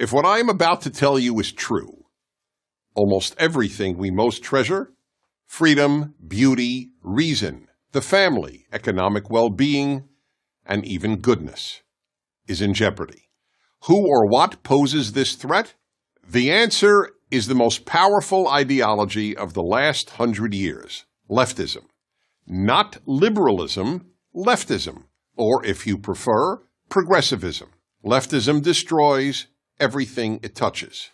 If what I am about to tell you is true, almost everything we most treasure, freedom, beauty, reason, the family, economic well-being, and even goodness, is in jeopardy. Who or what poses this threat? The answer is the most powerful ideology of the last 100 years, leftism. Not liberalism, leftism, or if you prefer, progressivism. Leftism destroys everything it touches.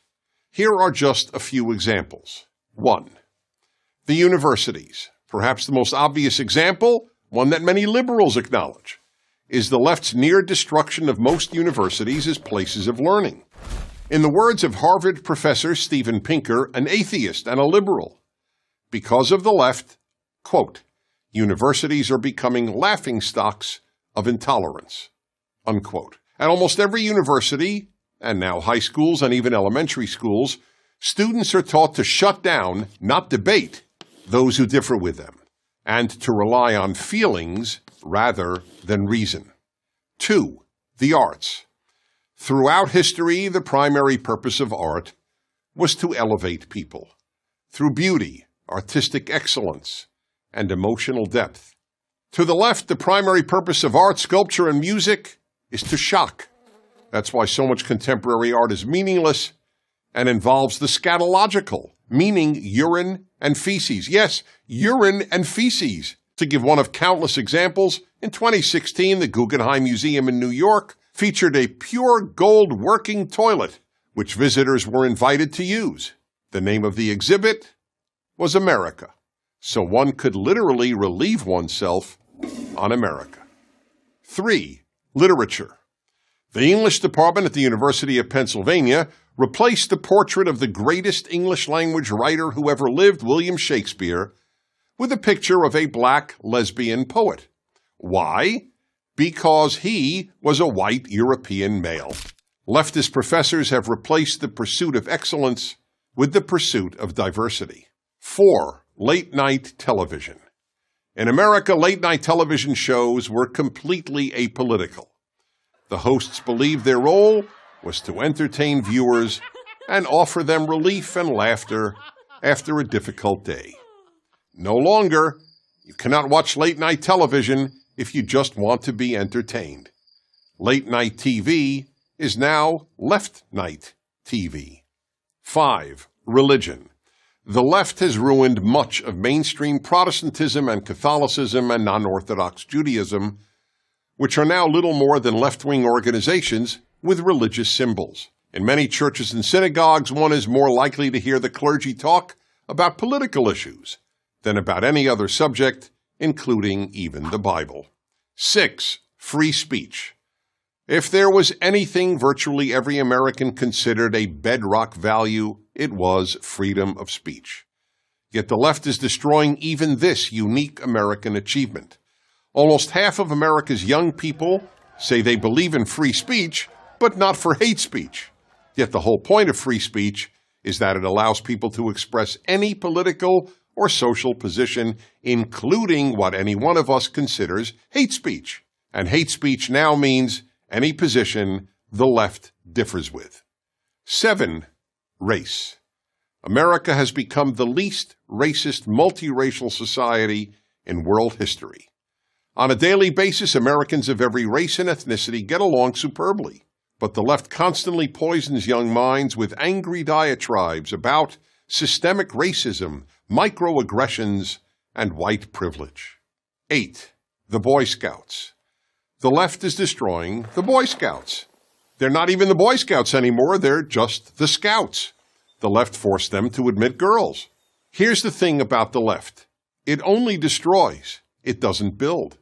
Here are just a few examples. 1. The universities. Perhaps the most obvious example, one that many liberals acknowledge, is the left's near destruction of most universities as places of learning. In the words of Harvard professor Steven Pinker, an atheist and a liberal, because of the left, quote, universities are becoming laughingstocks of intolerance, unquote. At almost every university, and now high schools and even elementary schools, students are taught to shut down, not debate, those who differ with them, and to rely on feelings rather than reason. 2. The arts. Throughout history, the primary purpose of art was to elevate people through beauty, artistic excellence, and emotional depth. To the left, the primary purpose of art, sculpture, and music is to shock. That's why so much contemporary art is meaningless and involves the scatological, meaning urine and feces. Yes, urine and feces. To give one of countless examples, in 2016, the Guggenheim Museum in New York featured a pure gold working toilet, which visitors were invited to use. The name of the exhibit was America, so one could literally relieve oneself on America. 3. Literature. The English department at the University of Pennsylvania replaced the portrait of the greatest English-language writer who ever lived, William Shakespeare, with a picture of a black lesbian poet. Why? Because he was a white European male. Leftist professors have replaced the pursuit of excellence with the pursuit of diversity. 4. Late-night television. In America, late-night television shows were completely apolitical. The hosts believed their role was to entertain viewers and offer them relief and laughter after a difficult day. No longer, you cannot watch late-night television if you just want to be entertained. Late-night TV is now left-night TV. 5. Religion. The left has ruined much of mainstream Protestantism and Catholicism and non-Orthodox Judaism, which are now little more than left-wing organizations with religious symbols. In many churches and synagogues, one is more likely to hear the clergy talk about political issues than about any other subject, including even the Bible. 6. Free speech. If there was anything virtually every American considered a bedrock value, it was freedom of speech. Yet the left is destroying even this unique American achievement. Almost half of America's young people say they believe in free speech, but not for hate speech. Yet the whole point of free speech is that it allows people to express any political or social position, including what any one of us considers hate speech. And hate speech now means any position the left differs with. 7. Race. America has become the least racist, multiracial society in world history. On a daily basis, Americans of every race and ethnicity get along superbly, but the left constantly poisons young minds with angry diatribes about systemic racism, microaggressions, and white privilege. 8. The Boy Scouts. The left is destroying the Boy Scouts. They're not even the Boy Scouts anymore, they're just the Scouts. The left forced them to admit girls. Here's the thing about the left. It only destroys, it doesn't build.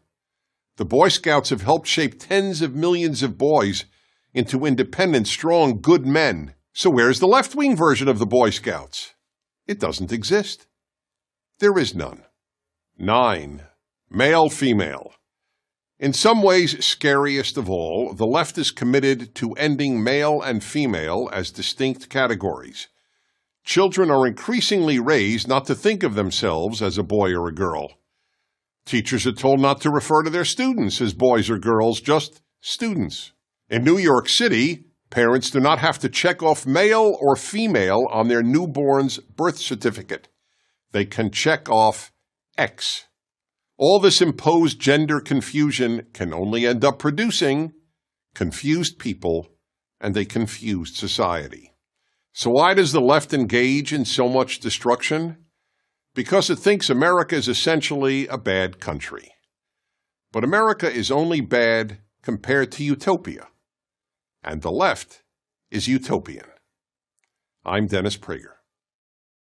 The Boy Scouts have helped shape tens of millions of boys into independent, strong, good men. So where's the left-wing version of the Boy Scouts? It doesn't exist. There is none. 9. Male-female. In some ways, scariest of all, the left is committed to ending male and female as distinct categories. Children are increasingly raised not to think of themselves as a boy or a girl. Teachers are told not to refer to their students as boys or girls, just students. In New York City, Parents do not have to check off male or female on their newborn's birth certificate. They can check off X. All this imposed gender confusion can only end up producing confused people and a confused society. So why does the left engage in so much destruction? Because it thinks America is essentially a bad country. But America is only bad compared to utopia. And the left is utopian. I'm Dennis Prager.